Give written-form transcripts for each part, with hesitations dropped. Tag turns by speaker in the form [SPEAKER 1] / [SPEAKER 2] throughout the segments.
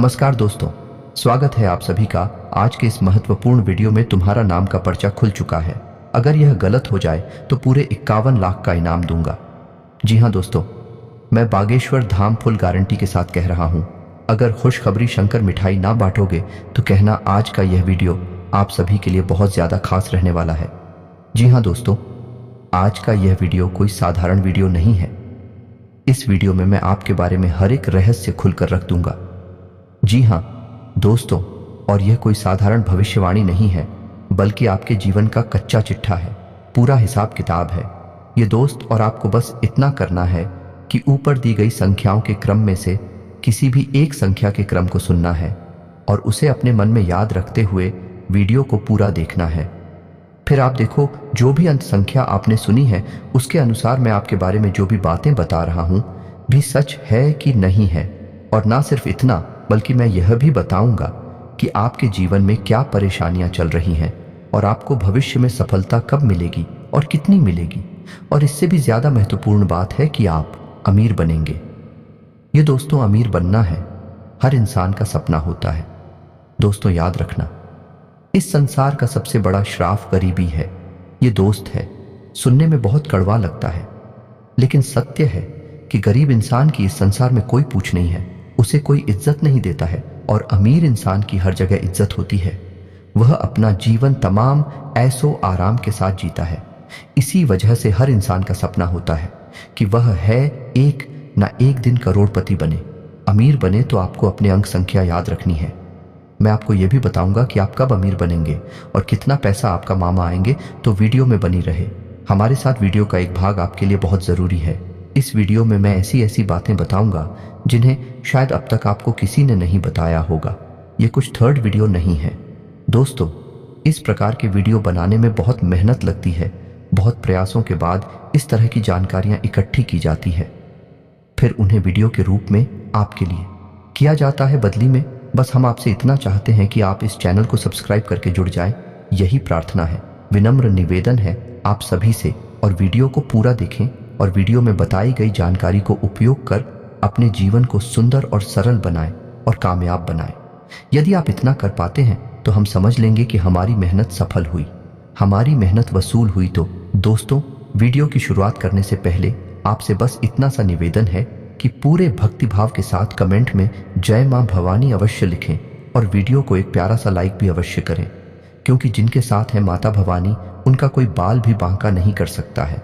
[SPEAKER 1] नमस्कार दोस्तों, स्वागत है आप सभी का। आज के इस महत्वपूर्ण वीडियो में तुम्हारा नाम का पर्चा खुल चुका है। अगर यह गलत हो जाए तो पूरे 51 लाख का इनाम दूंगा। जी हाँ दोस्तों, मैं बागेश्वर धाम फुल गारंटी के साथ कह रहा हूँ। अगर खुशखबरी शंकर मिठाई ना बांटोगे तो कहना आज का यह वीडियो आप सभी के लिए बहुत ज़्यादा खास रहने वाला है। जी हाँ दोस्तों, आज का यह वीडियो कोई साधारण वीडियो नहीं है। इस वीडियो में मैं आपके बारे में हर एक रहस्य खुलकर रख दूंगा। जी हाँ दोस्तों, और यह कोई साधारण भविष्यवाणी नहीं है, बल्कि आपके जीवन का कच्चा चिट्ठा है, पूरा हिसाब किताब है ये दोस्त। और आपको बस इतना करना है कि ऊपर दी गई संख्याओं के क्रम में से किसी भी एक संख्या के क्रम को सुनना है और उसे अपने मन में याद रखते हुए वीडियो को पूरा देखना है। फिर आप देखो, जो भी अंत संख्या आपने सुनी है उसके अनुसार मैं आपके बारे में जो भी बातें बता रहा हूं भी सच है कि नहीं है। और ना सिर्फ इतना, बल्कि मैं यह भी बताऊंगा कि आपके जीवन में क्या परेशानियां चल रही हैं और आपको भविष्य में सफलता कब मिलेगी और कितनी मिलेगी। और इससे भी ज्यादा महत्वपूर्ण बात है कि आप अमीर बनेंगे। ये दोस्तों, अमीर बनना है हर इंसान का सपना होता है। दोस्तों याद रखना, इस संसार का सबसे बड़ा श्राप गरीबी है। ये दोस्त है, सुनने में बहुत कड़वा लगता है, लेकिन सत्य है कि गरीब इंसान की इस संसार में कोई पूछ नहीं है, उसे कोई इज्जत नहीं देता है। और अमीर इंसान की हर जगह इज्जत होती है। वह अपना जीवन तमाम ऐशो आराम के साथ जीता है। इसी वजह से हर इंसान का सपना होता है कि वह है एक ना एक दिन करोड़पति बने। अमीर बने तो आपको अपने अंक संख्या याद रखनी है। मैं आपको यह भी बताऊंगा कि आप कब अमीर बनेंगे और कितना पैसा आपका मामा आएंगे। तो वीडियो में बनी रहे हमारे साथ। वीडियो का एक भाग आपके लिए बहुत ज़रूरी है। इस वीडियो में मैं ऐसी ऐसी बातें बताऊंगा जिन्हें शायद अब तक आपको किसी ने नहीं बताया होगा। ये कुछ थर्ड वीडियो नहीं है दोस्तों। इस प्रकार के वीडियो बनाने में बहुत मेहनत लगती है। बहुत प्रयासों के बाद इस तरह की जानकारियां इकट्ठी की जाती है, फिर उन्हें वीडियो के रूप में आपके लिए किया जाता है। बदली में बस हम आपसे इतना चाहते हैं कि आप इस चैनल को सब्सक्राइब करके जुड़ जाएं। यही प्रार्थना है, विनम्र निवेदन है आप सभी से। और वीडियो को पूरा देखें और वीडियो में बताई गई जानकारी को उपयोग कर अपने जीवन को सुंदर और सरल बनाएं और कामयाब बनाएं। यदि आप इतना कर पाते हैं तो हम समझ लेंगे कि हमारी मेहनत सफल हुई, हमारी मेहनत वसूल हुई। तो दोस्तों, वीडियो की शुरुआत करने से पहले आपसे बस इतना सा निवेदन है कि पूरे भक्तिभाव के साथ कमेंट में जय मां भवानी अवश्य लिखें और वीडियो को एक प्यारा सा लाइक भी अवश्य करें, क्योंकि जिनके साथ है माता भवानी उनका कोई बाल भी बांका नहीं कर सकता है।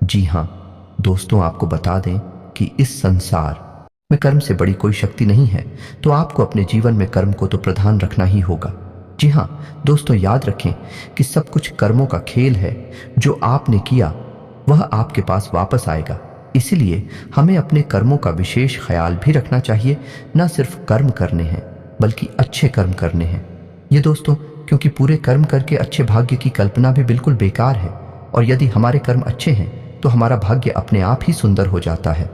[SPEAKER 1] जी हाँ दोस्तों, आपको बता दें कि इस संसार में कर्म से बड़ी कोई शक्ति नहीं है, तो आपको अपने जीवन में कर्म को तो प्रधान रखना ही होगा। जी हाँ दोस्तों, याद रखें कि सब कुछ कर्मों का खेल है। जो आपने किया वह आपके पास वापस आएगा। इसलिए हमें अपने कर्मों का विशेष ख्याल भी रखना चाहिए। न सिर्फ कर्म करने हैं, बल्कि अच्छे कर्म करने हैं। ये दोस्तों, क्योंकि पूरे कर्म करके अच्छे भाग्य की कल्पना भी बिल्कुल बेकार है। और यदि हमारे कर्म अच्छे हैं तो हमारा भाग्य अपने आप ही सुंदर हो जाता है।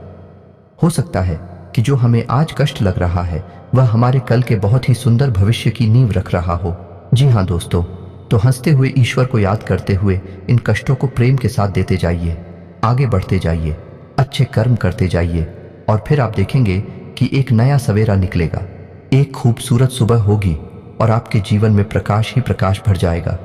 [SPEAKER 1] हो सकता है कि जो हमें आज कष्ट लग रहा है वह हमारे कल के बहुत ही सुंदर भविष्य की नींव रख रहा हो। जी हाँ दोस्तों, तो हंसते हुए ईश्वर को याद करते हुए इन कष्टों को प्रेम के साथ देते जाइए, आगे बढ़ते जाइए, अच्छे कर्म करते जाइए। और फिर आप देखेंगे कि एक नया सवेरा निकलेगा, एक खूबसूरत सुबह होगी और आपके जीवन में प्रकाश ही प्रकाश भर जाएगा।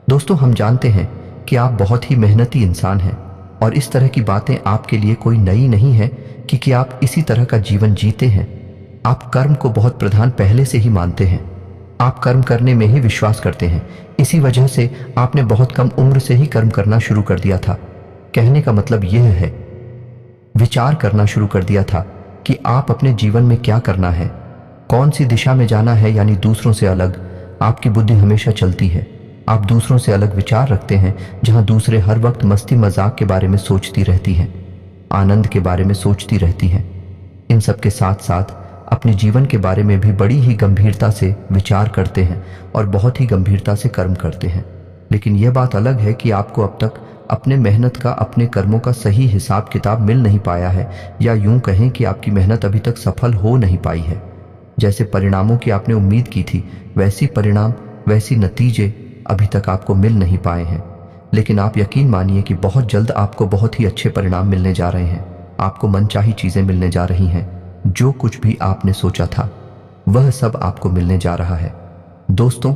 [SPEAKER 1] दोस्तों, हम जानते हैं कि आप बहुत ही मेहनती इंसान हैं और इस तरह की बातें आपके लिए कोई नई नहीं है, क्योंकि आप इसी तरह का जीवन जीते हैं। आप कर्म को बहुत प्रधान पहले से ही मानते हैं। आप कर्म करने में ही विश्वास करते हैं। इसी वजह से आपने बहुत कम उम्र से ही कर्म करना शुरू कर दिया था। कहने का मतलब यह है, विचार करना शुरू कर दिया था कि आप अपने जीवन में क्या करना है, कौन सी दिशा में जाना है। यानी दूसरों से अलग आपकी बुद्धि हमेशा चलती है। आप दूसरों से अलग विचार रखते हैं, जहां दूसरे हर वक्त मस्ती मजाक के बारे में सोचती रहती हैं, आनंद के बारे में सोचती रहती हैं। इन सब के साथ साथ अपने जीवन के बारे में भी बड़ी ही गंभीरता से विचार करते हैं और बहुत ही गंभीरता से कर्म करते हैं। लेकिन यह बात अलग है कि आपको अब तक अपने मेहनत का, अपने कर्मों का सही हिसाब किताब मिल नहीं पाया है, या यूं कहें कि आपकी मेहनत अभी तक सफल हो नहीं पाई है। जैसे परिणामों की आपने उम्मीद की थी, वैसी परिणाम, वैसी नतीजे अभी तक आपको मिल नहीं पाए हैं। लेकिन आप यकीन मानिए कि बहुत जल्द आपको बहुत ही अच्छे परिणाम मिलने जा रहे हैं। आपको मनचाही चीजें मिलने जा रही हैं। जो कुछ भी आपने सोचा था वह सब आपको मिलने जा रहा है। दोस्तों,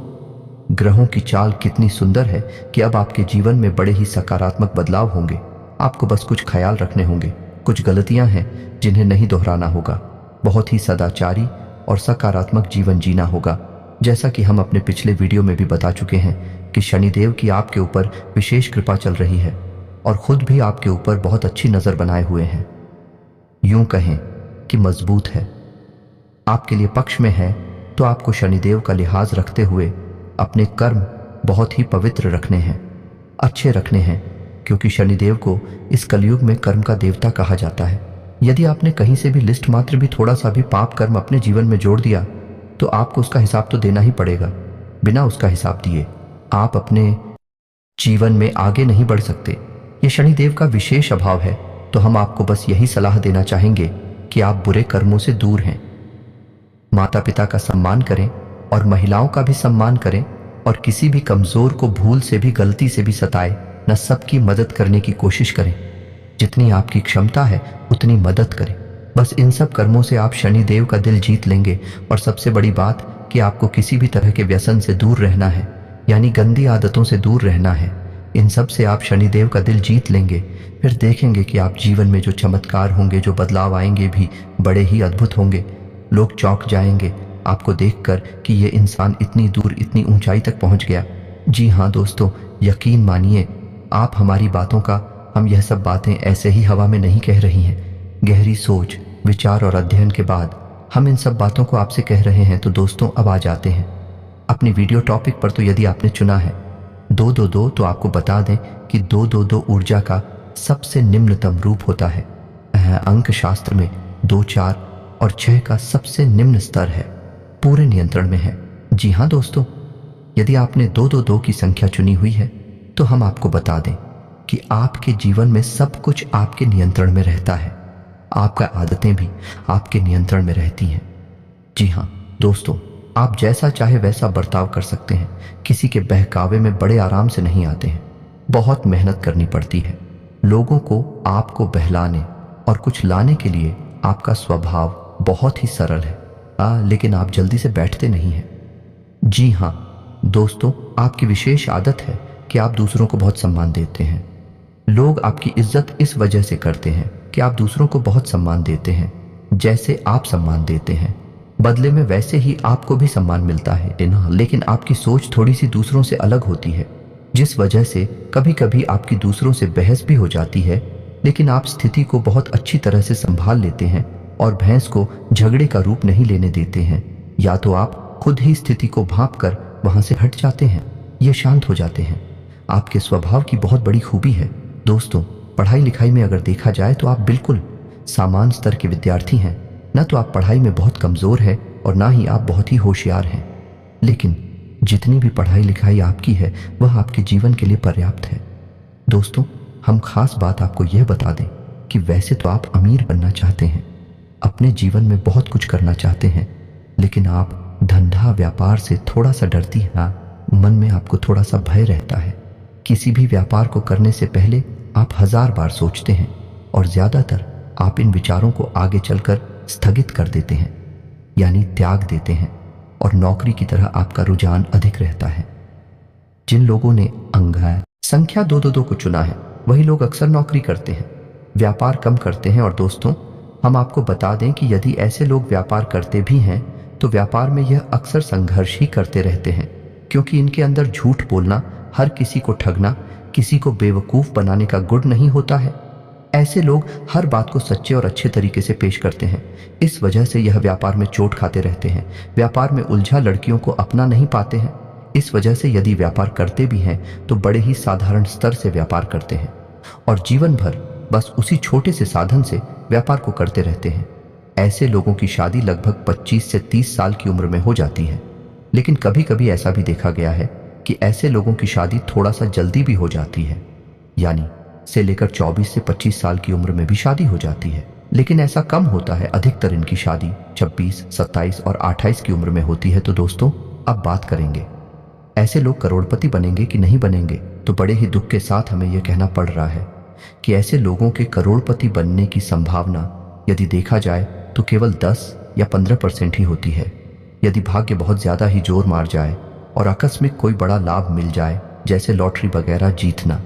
[SPEAKER 1] ग्रहों की चाल कितनी सुंदर है कि अब आपके जीवन में बड़े ही सकारात्मक बदलाव होंगे। आपको बस कुछ ख्याल रखने होंगे, कुछ गलतियां हैं जिन्हें नहीं दोहराना होगा। बहुत ही सदाचारी और सकारात्मक जीवन जीना होगा। जैसा कि हम अपने पिछले वीडियो में भी बता चुके हैं कि शनिदेव की आपके ऊपर विशेष कृपा चल रही है और खुद भी आपके ऊपर बहुत अच्छी नजर बनाए हुए हैं। यूं कहें कि मजबूत है, आपके लिए पक्ष में है। तो आपको शनिदेव का लिहाज रखते हुए अपने कर्म बहुत ही पवित्र रखने हैं, अच्छे रखने हैं, क्योंकि शनिदेव को इस कलयुग में कर्म का देवता कहा जाता है। यदि आपने कहीं से भी लिस्ट मात्र भी थोड़ा सा भी पाप कर्म अपने जीवन में जोड़ दिया तो आपको उसका हिसाब तो देना ही पड़ेगा। बिना उसका हिसाब दिए आप अपने जीवन में आगे नहीं बढ़ सकते। ये शनिदेव का विशेष अभाव है। तो हम आपको बस यही सलाह देना चाहेंगे कि आप बुरे कर्मों से दूर हैं। माता पिता का सम्मान करें और महिलाओं का भी सम्मान करें और किसी भी कमजोर को भूल से भी गलती से भी सताए न, सबकी मदद करने की कोशिश करें। जितनी आपकी क्षमता है उतनी मदद करें। बस इन सब कर्मों से आप शनिदेव का दिल जीत लेंगे। और सबसे बड़ी बात कि आपको किसी भी तरह के व्यसन से दूर रहना है, यानी गंदी आदतों से दूर रहना है। इन सब से आप शनिदेव का दिल जीत लेंगे। फिर देखेंगे कि आप जीवन में जो चमत्कार होंगे, जो बदलाव आएंगे भी बड़े ही अद्भुत होंगे। लोग चौंक जाएंगे आपको देखकर कि ये इंसान इतनी दूर, इतनी ऊंचाई तक पहुंच गया। जी हाँ दोस्तों, यकीन मानिए आप हमारी बातों का, हम यह सब बातें ऐसे ही हवा में नहीं कह रही हैं। गहरी सोच, विचार और अध्ययन के बाद हम इन सब बातों को आपसे कह रहे हैं। तो दोस्तों, अब आ जाते हैं अपनी वीडियो टॉपिक पर। तो यदि आपने चुना है 222, तो आपको बता दें कि 222 ऊर्जा का सबसे निम्नतम रूप होता है। अंक शास्त्र में 2, 4 और 6 का सबसे निम्न स्तर है, पूरे नियंत्रण में है। जी हाँ दोस्तों, यदि आपने 222 की संख्या चुनी हुई है तो हम आपको बता दें कि आपके जीवन में सब कुछ आपके नियंत्रण में रहता है। आपका आदतें भी आपके नियंत्रण में रहती हैं। जी हाँ दोस्तों, आप जैसा चाहे वैसा बर्ताव कर सकते हैं। किसी के बहकावे में बड़े आराम से नहीं आते हैं, बहुत मेहनत करनी पड़ती है। लोगों को आपको बहलाने और कुछ लाने के लिए आपका स्वभाव बहुत ही सरल है, लेकिन आप जल्दी से बैठते नहीं हैं। जी हाँ दोस्तों, आपकी विशेष आदत है कि आप दूसरों को बहुत सम्मान देते हैं। लोग आपकी इज्जत इस वजह से करते हैं कि आप दूसरों को बहुत सम्मान देते हैं। जैसे आप सम्मान देते हैं, बदले में वैसे ही आपको भी सम्मान मिलता है। लेकिन आपकी सोच थोड़ी सी दूसरों से अलग होती है, जिस वजह से कभी कभी आपकी दूसरों से बहस भी हो जाती है। लेकिन आप स्थिति को बहुत अच्छी तरह से संभाल लेते हैं और भैंस को झगड़े का रूप नहीं लेने देते हैं। या तो आप खुद ही स्थिति को भांप कर वहां से हट जाते हैं, ये शांत हो जाते हैं। आपके स्वभाव की बहुत बड़ी खूबी है। दोस्तों, पढ़ाई लिखाई में अगर देखा जाए तो आप बिल्कुल सामान्य स्तर के विद्यार्थी हैं। न तो आप पढ़ाई में बहुत कमज़ोर हैं और ना ही आप बहुत ही होशियार हैं। लेकिन जितनी भी पढ़ाई लिखाई आपकी है वह आपके जीवन के लिए पर्याप्त है। दोस्तों, हम खास बात आपको यह बता दें कि वैसे तो आप अमीर बनना चाहते हैं, अपने जीवन में बहुत कुछ करना चाहते हैं, लेकिन आप धंधा व्यापार से थोड़ा सा डरती हैं। मन में आपको थोड़ा सा भय रहता है। किसी भी व्यापार को करने से पहले आप 1000 बार सोचते हैं और ज़्यादातर आप इन विचारों को आगे चलकर स्थगित कर देते हैं, यानी त्याग देते हैं। और नौकरी की तरह आपका रुझान अधिक रहता है। जिन लोगों ने अंक संख्या 222 को चुना है वही लोग अक्सर नौकरी करते हैं, व्यापार कम करते हैं। और दोस्तों, हम आपको बता दें कि यदि ऐसे लोग व्यापार करते भी हैं तो व्यापार में यह अक्सर संघर्ष ही करते रहते हैं, क्योंकि इनके अंदर झूठ बोलना, हर किसी को ठगना, किसी को बेवकूफ़ बनाने का गुण नहीं होता है। ऐसे लोग हर बात को सच्चे और अच्छे तरीके से पेश करते हैं। इस वजह से यह व्यापार में चोट खाते रहते हैं। व्यापार में उलझा लड़कियों को अपना नहीं पाते हैं। इस वजह से यदि व्यापार करते भी हैं तो बड़े ही साधारण स्तर से व्यापार करते हैं और जीवन भर बस उसी छोटे से साधन से व्यापार को करते रहते हैं। ऐसे लोगों की शादी लगभग 25 से 30 साल की उम्र में हो जाती है। लेकिन कभी कभी ऐसा भी देखा गया है कि ऐसे लोगों की शादी थोड़ा सा जल्दी भी हो जाती है, यानी से लेकर 24 से 25 साल की उम्र में भी शादी हो जाती है। लेकिन ऐसा कम होता है, अधिकतर इनकी शादी 26, 27 और 28 की उम्र में होती है। तो दोस्तों, अब बात करेंगे ऐसे लोग करोड़पति बनेंगे कि नहीं बनेंगे। तो बड़े ही दुख के साथ हमें यह कहना पड़ रहा है कि ऐसे लोगों के करोड़पति बनने की संभावना यदि देखा जाए तो केवल 10 या 15% ही होती है। यदि भाग्य बहुत ज्यादा ही जोर मार जाए और आकस्मिक कोई बड़ा लाभ मिल जाए, जैसे लॉटरी वगैरह जीतना,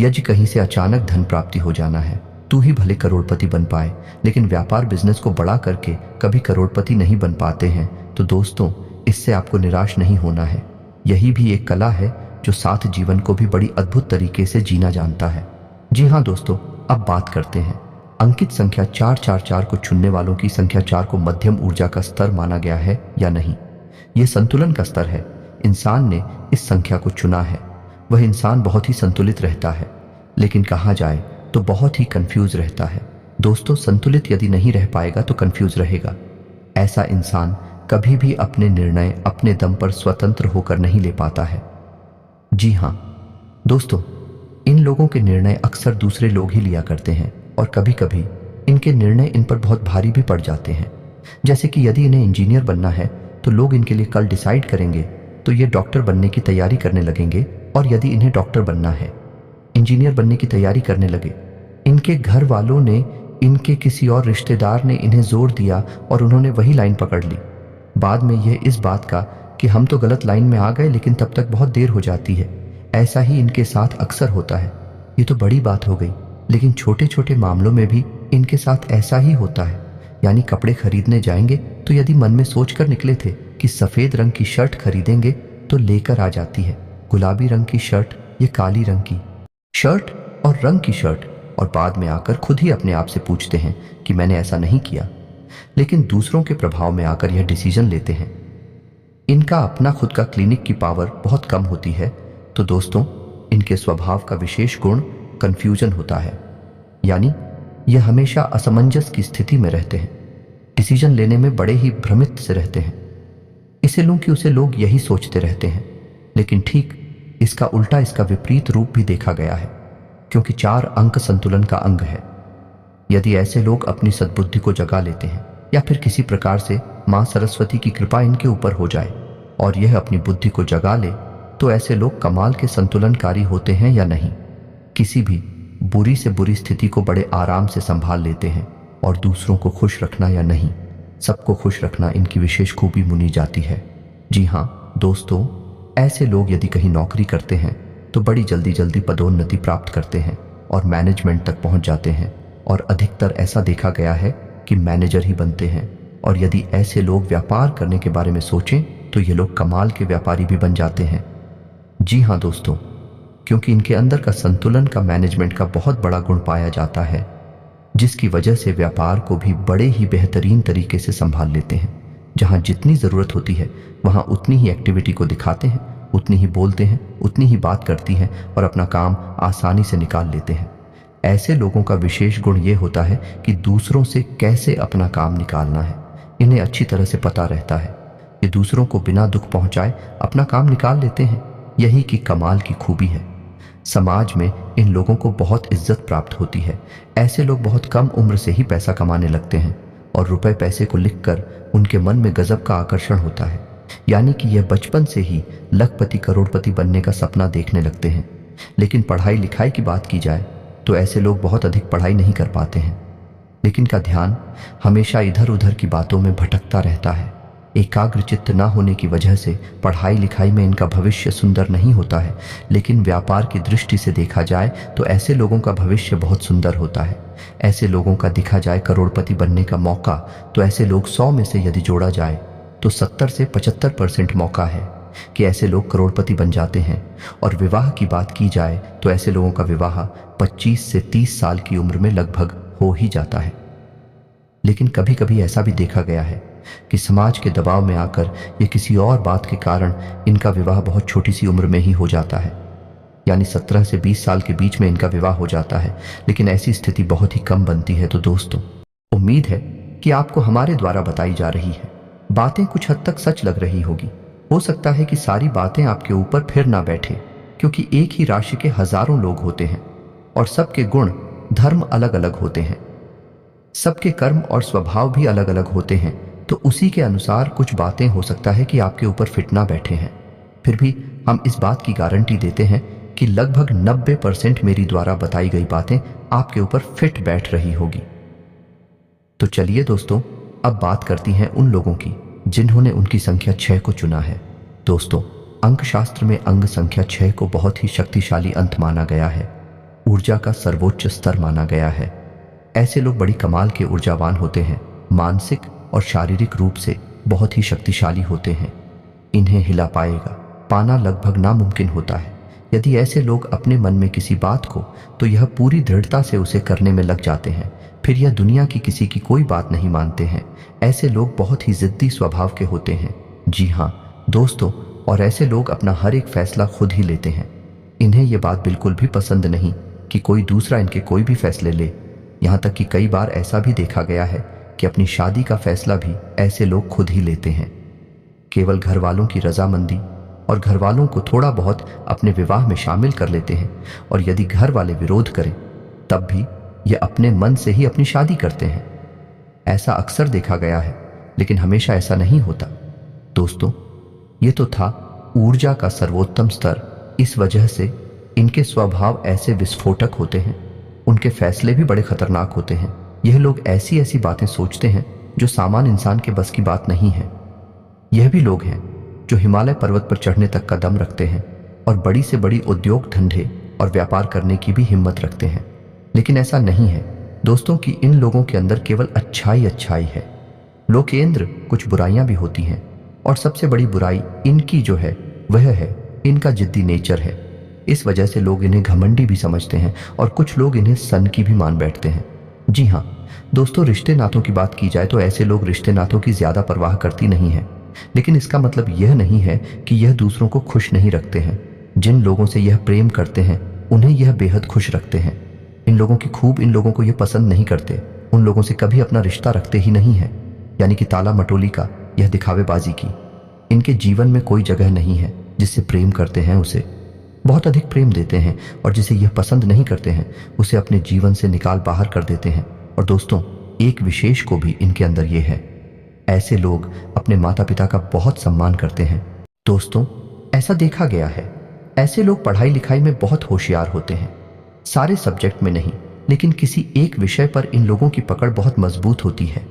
[SPEAKER 1] यदि कहीं से अचानक धन प्राप्ति हो जाना है, तू ही भले करोड़पति बन पाए, लेकिन व्यापार बिजनेस को बड़ा करके कभी करोड़पति नहीं बन पाते हैं, तो दोस्तों इससे आपको निराश नहीं होना है। यही भी एक कला है जो साथ जीवन को भी बड़ी अद्भुत तरीके से जीना जानता है। जी हाँ दोस्तों, अब बात करते हैं अंकित संख्या 444 को चुनने वालों की। संख्या 4 को मध्यम ऊर्जा का स्तर माना गया है या नहीं? यह संतुलन का स्तर है। इंसान ने इस संख्या को चुना है। वह इंसान बहुत ही संतुलित रहता है, लेकिन कहा जाए तो बहुत ही कंफ्यूज रहता है। दोस्तों, संतुलित यदि नहीं रह पाएगा तो कंफ्यूज रहेगा। ऐसा इंसान कभी भी अपने निर्णय अपने दम पर स्वतंत्र होकर नहीं ले पाता है। जी हाँ दोस्तों, इन लोगों के निर्णय अक्सर दूसरे लोग ही लिया करते हैं और कभी कभी इनके निर्णय इन पर बहुत भारी भी पड़ जाते हैं। जैसे कि यदि इन्हें इंजीनियर बनना है तो लोग इनके लिए कल डिसाइड करेंगे तो ये डॉक्टर बनने की तैयारी करने लगेंगे, और यदि इन्हें डॉक्टर बनना है, इंजीनियर बनने की तैयारी करने लगे। इनके घर वालों ने, इनके किसी और रिश्तेदार ने इन्हें जोर दिया और उन्होंने वही लाइन पकड़ ली। बाद में यह इस बात का कि हम तो गलत लाइन में आ गए, लेकिन तब तक बहुत देर हो जाती है। ऐसा ही इनके साथ अक्सर होता है। ये तो बड़ी बात हो गई, लेकिन छोटे छोटे मामलों में भी इनके साथ ऐसा ही होता है। यानी कपड़े खरीदने जाएंगे तो यदि मन में सोचकर निकले थे कि सफ़ेद रंग की शर्ट खरीदेंगे तो लेकर आ जाती है गुलाबी रंग की शर्ट या काली रंग की शर्ट और रंग की शर्ट, और बाद में आकर खुद ही अपने आप से पूछते हैं कि मैंने ऐसा नहीं किया, लेकिन दूसरों के प्रभाव में आकर यह डिसीजन लेते हैं। इनका अपना खुद का क्लिनिक की पावर बहुत कम होती है। तो दोस्तों, इनके स्वभाव का विशेष गुण कंफ्यूजन होता है। यानी यह हमेशा असमंजस की स्थिति में रहते हैं, डिसीजन लेने में बड़े ही भ्रमित से रहते हैं। इसे लूं कि उसे लोग यही सोचते रहते हैं, लेकिन ठीक इसका उल्टा, इसका विपरीत रूप भी देखा गया है, क्योंकि 4 अंक संतुलन का अंग है। यदि ऐसे लोग अपनी सद्बुद्धि को जगा लेते हैं या फिर किसी प्रकार से मां सरस्वती की कृपा इनके ऊपर हो जाए और यह अपनी बुद्धि को जगा ले, तो ऐसे लोग कमाल के संतुलनकारी होते हैं या नहीं? किसी भी बुरी से बुरी स्थिति को बड़े आराम से संभाल लेते हैं, और दूसरों को खुश रखना या नहीं, सबको खुश रखना इनकी विशेष खूबी मुनी जाती है। जी हाँ दोस्तों, ऐसे लोग यदि कहीं नौकरी करते हैं तो बड़ी जल्दी जल्दी पदोन्नति प्राप्त करते हैं और मैनेजमेंट तक पहुंच जाते हैं, और अधिकतर ऐसा देखा गया है कि मैनेजर ही बनते हैं। और यदि ऐसे लोग व्यापार करने के बारे में सोचें तो ये लोग कमाल के व्यापारी भी बन जाते हैं। जी हाँ दोस्तों, क्योंकि इनके अंदर का संतुलन का मैनेजमेंट का बहुत बड़ा गुण पाया जाता है, जिसकी वजह से व्यापार को भी बड़े ही बेहतरीन तरीके से संभाल लेते हैं। जहाँ जितनी ज़रूरत होती है वहाँ उतनी ही एक्टिविटी को दिखाते हैं, उतनी ही बोलते हैं, उतनी ही बात करती हैं और अपना काम आसानी से निकाल लेते हैं। ऐसे लोगों का विशेष गुण ये होता है कि दूसरों से कैसे अपना काम निकालना है इन्हें अच्छी तरह से पता रहता है। ये दूसरों को बिना दुख पहुंचाए अपना काम निकाल लेते हैं। यही की कमाल की खूबी है। समाज में इन लोगों को बहुत इज्जत प्राप्त होती है। ऐसे लोग बहुत कम उम्र से ही पैसा कमाने लगते हैं और रुपए पैसे को लिखकर उनके मन में गजब का आकर्षण होता है। यानी कि यह बचपन से ही लखपति करोड़पति बनने का सपना देखने लगते हैं। लेकिन पढ़ाई लिखाई की बात की जाए तो ऐसे लोग बहुत अधिक पढ़ाई नहीं कर पाते हैं, लेकिन का ध्यान हमेशा इधर उधर की बातों में भटकता रहता है। एकाग्रचित्त न होने की वजह से पढ़ाई लिखाई में इनका भविष्य सुंदर नहीं होता है, लेकिन व्यापार की दृष्टि से देखा जाए तो ऐसे लोगों का भविष्य बहुत सुंदर होता है। ऐसे लोगों का दिखा जाए करोड़पति बनने का मौका, तो ऐसे लोग 100 में से यदि जोड़ा जाए तो 70 से 75% मौका है कि ऐसे लोग करोड़पति बन जाते हैं। और विवाह की बात की जाए तो ऐसे लोगों का विवाह 25 से 30 साल की उम्र में लगभग हो ही जाता है। लेकिन कभी कभी ऐसा भी देखा गया है कि समाज के दबाव में आकर या किसी और बात के कारण इनका विवाह बहुत छोटी सी उम्र में ही हो जाता है, यानी 17 से 20 साल के बीच में इनका विवाह हो जाता है। लेकिन ऐसी स्थिति बहुत ही कम बनती है। तो दोस्तों, उम्मीद है कि आपको हमारे द्वारा बताई जा रही है बातें कुछ हद तक सच लग रही होगी। हो सकता है कि सारी बातें आपके ऊपर फिर ना बैठे, क्योंकि एक ही राशि के हजारों लोग होते हैं और सबके गुण धर्म अलग अलग होते हैं, सबके कर्म और स्वभाव भी अलग अलग होते हैं। तो उसी के अनुसार कुछ बातें हो सकता है कि आपके ऊपर फिट ना बैठे हैं। फिर भी हम इस बात की गारंटी देते हैं कि लगभग 90% मेरी द्वारा बताई गई बातें आपके ऊपर फिट बैठ रही होगी। तो चलिए दोस्तों, अब बात करती हैं उन लोगों की जिन्होंने उनकी संख्या 6 को चुना है। दोस्तों, अंक शास्त्र में अंग संख्या 6 को बहुत ही शक्तिशाली अंक माना गया है, ऊर्जा का सर्वोच्च स्तर माना गया है। ऐसे लोग बड़ी कमाल के ऊर्जावान होते हैं, मानसिक और शारीरिक रूप से बहुत ही शक्तिशाली होते हैं। इन्हें हिला पाना लगभग नामुमकिन होता है। यदि ऐसे लोग अपने मन में किसी बात को तो यह पूरी दृढ़ता से उसे करने में लग जाते हैं, फिर यह दुनिया की किसी की कोई बात नहीं मानते हैं। ऐसे लोग बहुत ही जिद्दी स्वभाव के होते हैं। जी हाँ दोस्तों, और ऐसे लोग अपना हर एक फैसला खुद ही लेते हैं। इन्हें यह बात बिल्कुल भी पसंद नहीं कि कोई दूसरा इनके कोई भी फैसले ले। यहाँ तक कि कई बार ऐसा भी देखा गया है कि अपनी शादी का फैसला भी ऐसे लोग खुद ही लेते हैं। केवल घर वालों की रजामंदी और घर वालों को थोड़ा बहुत अपने विवाह में शामिल कर लेते हैं, और यदि घर वाले विरोध करें तब भी ये अपने मन से ही अपनी शादी करते हैं। ऐसा अक्सर देखा गया है, लेकिन हमेशा ऐसा नहीं होता। दोस्तों, ये तो था ऊर्जा का सर्वोत्तम स्तर। इस वजह से इनके स्वभाव ऐसे विस्फोटक होते हैं, उनके फैसले भी बड़े खतरनाक होते हैं। यह लोग ऐसी ऐसी बातें सोचते हैं जो सामान्य इंसान के बस की बात नहीं है। यह भी लोग हैं जो हिमालय पर्वत पर चढ़ने तक का दम रखते हैं और बड़ी से बड़ी उद्योग धंधे और व्यापार करने की भी हिम्मत रखते हैं। लेकिन ऐसा नहीं है दोस्तों कि इन लोगों के अंदर केवल अच्छाई है। लोकेंद्र कुछ बुराइयां भी होती हैं, और सबसे बड़ी बुराई इनकी जो है वह है इनका जिद्दी नेचर है। इस वजह से लोग इन्हें घमंडी भी समझते हैं और कुछ लोग इन्हें सन की भी मान बैठते हैं। जी हाँ दोस्तों, रिश्ते नातों की बात की जाए तो ऐसे लोग रिश्ते नातों की ज्यादा परवाह करती नहीं है, लेकिन इसका मतलब यह नहीं है कि यह दूसरों को खुश नहीं रखते हैं। जिन लोगों से यह प्रेम करते हैं उन्हें यह बेहद खुश रखते हैं। इन लोगों की खूब इन लोगों को यह पसंद नहीं करते, उन लोगों से कभी अपना रिश्ता रखते ही नहीं है, यानी कि ताला मटोली का, यह दिखावेबाजी की। इनके जीवन में कोई जगह नहीं है। जिससे प्रेम करते हैं उसे बहुत अधिक प्रेम देते हैं, और जिसे यह पसंद नहीं करते हैं उसे अपने जीवन से निकाल बाहर कर देते हैं। और दोस्तों, एक विशेष को भी इनके अंदर यह है, ऐसे लोग अपने माता पिता का बहुत सम्मान करते हैं। दोस्तों, ऐसा देखा गया है, ऐसे लोग पढ़ाई लिखाई में बहुत होशियार होते हैं, सारे सब्जेक्ट में नहीं, लेकिन किसी एक विषय पर इन लोगों की पकड़ बहुत मजबूत होती है।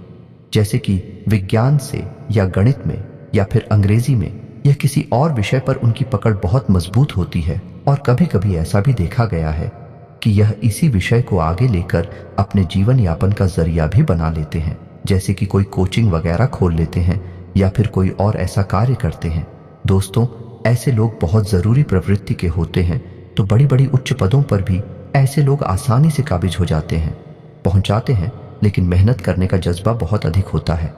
[SPEAKER 1] जैसे कि विज्ञान से या गणित में या फिर अंग्रेजी में या किसी और विषय पर उनकी पकड़ बहुत मजबूत होती है। और कभी कभी ऐसा भी देखा गया है कि यह इसी विषय को आगे लेकर अपने जीवन यापन का जरिया भी बना लेते हैं। जैसे कि कोई कोचिंग वगैरह खोल लेते हैं या फिर कोई और ऐसा कार्य करते हैं। दोस्तों, ऐसे लोग बहुत ज़रूरी प्रवृत्ति के होते हैं, तो बड़ी बड़ी उच्च पदों पर भी ऐसे लोग आसानी से काबिज हो जाते हैं, पहुंचाते हैं, लेकिन मेहनत करने का जज्बा बहुत अधिक होता है।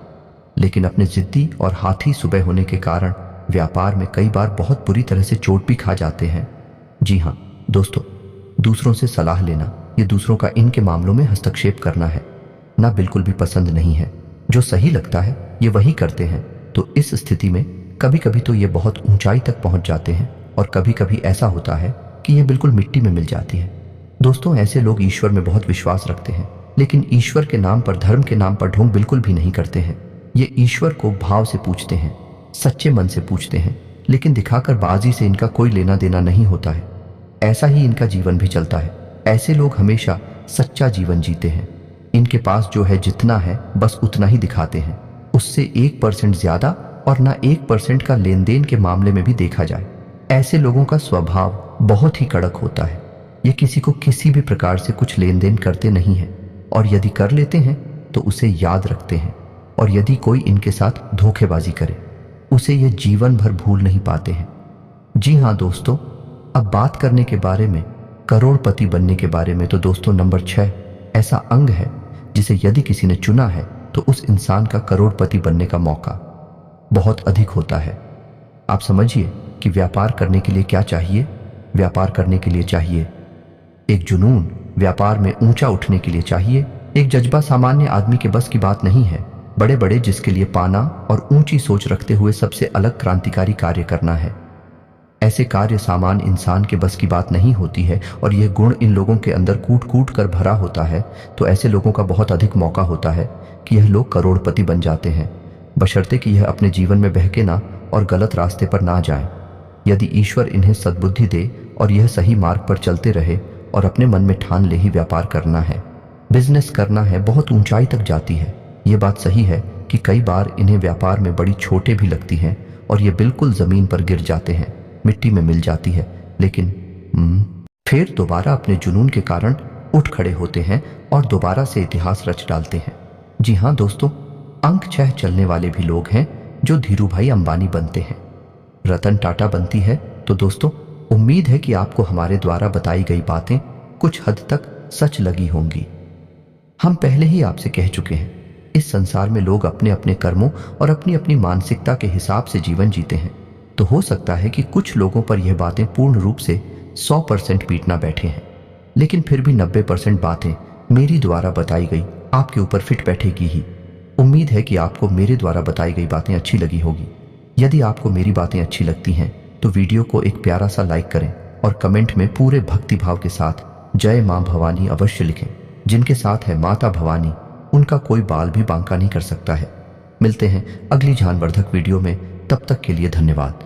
[SPEAKER 1] लेकिन अपने जिद्दी और हाथी सुबह होने के कारण व्यापार में कई बार बहुत बुरी तरह से चोट भी खा जाते हैं। जी हाँ दोस्तों, दूसरों से सलाह लेना, ये दूसरों का इनके मामलों में हस्तक्षेप करना है ना, बिल्कुल भी पसंद नहीं है। जो सही लगता है ये वही करते हैं। तो इस स्थिति में कभी कभी तो ये बहुत ऊंचाई तक पहुंच जाते हैं, और कभी कभी ऐसा होता है कि ये बिल्कुल मिट्टी में मिल जाती है। दोस्तों, ऐसे लोग ईश्वर में बहुत विश्वास रखते हैं, लेकिन ईश्वर के नाम पर, धर्म के नाम पर ढोंग बिल्कुल भी नहीं करते हैं। ये ईश्वर को भाव से पूछते हैं, सच्चे मन से पूछते हैं, लेकिन दिखाकर बाजी से इनका कोई लेना देना नहीं होता है। ऐसा ही इनका जीवन भी चलता है। ऐसे लोग हमेशा सच्चा जीवन जीते हैं। इनके पास जो है जितना है बस उतना ही दिखाते हैं, उससे 1% ज्यादा और ना 1% का लेन देन के मामले में भी देखा जाए। ऐसे लोगों का स्वभाव बहुत ही कड़क होता है। ये किसी को किसी भी प्रकार से कुछ लेन देन करते नहीं हैं, और यदि कर लेते हैं तो उसे याद रखते हैं, और यदि कोई इनके साथ धोखेबाजी करे उसे ये जीवन भर भूल नहीं पाते हैं। जी हाँ दोस्तों, अब बात करने के बारे में, करोड़पति बनने के बारे में, तो दोस्तों नंबर 6 ऐसा अंग है जिसे यदि किसी ने चुना है तो उस इंसान का करोड़पति बनने का मौका बहुत अधिक होता है। आप समझिए कि व्यापार करने के लिए क्या चाहिए। व्यापार करने के लिए चाहिए एक जुनून, व्यापार में ऊंचा उठने के लिए चाहिए एक जज्बा। सामान्य आदमी के बस की बात नहीं है, बड़े बड़े जिसके लिए पाना और ऊंची सोच रखते हुए सबसे अलग क्रांतिकारी कार्य करना है। ऐसे कार्य सामान्य इंसान के बस की बात नहीं होती है, और यह गुण इन लोगों के अंदर कूट कूट कर भरा होता है। तो ऐसे लोगों का बहुत अधिक मौका होता है कि यह लोग करोड़पति बन जाते हैं, बशर्ते कि यह अपने जीवन में बहके ना और गलत रास्ते पर ना जाएं। यदि ईश्वर इन्हें सद्बुद्धि दे और यह सही मार्ग पर चलते रहे और अपने मन में ठान ले ही व्यापार करना है, बिजनेस करना है, बहुत ऊंचाई तक जाती है। ये बात सही है कि कई बार इन्हें व्यापार में बड़ी छोटे भी लगती हैं और ये बिल्कुल जमीन पर गिर जाते हैं, मिट्टी में मिल जाती है, लेकिन फिर दोबारा अपने जुनून के कारण उठ खड़े होते हैं और दोबारा से इतिहास रच डालते हैं। जी हाँ दोस्तों, अंक 6 चलने वाले भी लोग हैं जो धीरूभाई अंबानी बनते हैं, रतन टाटा बनती है। तो दोस्तों, उम्मीद है कि आपको हमारे द्वारा बताई गई बातें कुछ हद तक सच लगी होंगी। हम पहले ही आपसे कह चुके हैं, इस संसार में लोग अपने अपने कर्मों और अपनी अपनी मानसिकता के हिसाब से जीवन जीते हैं। तो हो सकता है कि कुछ लोगों पर यह बातें पूर्ण रूप से 100% पीट ना बैठे हैं, लेकिन फिर भी 90% बातें मेरी द्वारा बताई गई आपके ऊपर फिट बैठेगी ही। उम्मीद है कि आपको मेरे द्वारा बताई गई बातें अच्छी लगी होगी। यदि आपको मेरी बातें अच्छी लगती हैं तो वीडियो को एक प्यारा सा लाइक करें और कमेंट में पूरे भक्ति भाव के साथ जय मां भवानी अवश्य लिखें। जिनके साथ है माता भवानी, उनका कोई बाल भी बांका नहीं कर सकता है। मिलते हैं अगली ज्ञानवर्धक वीडियो में, तब तक के लिए धन्यवाद।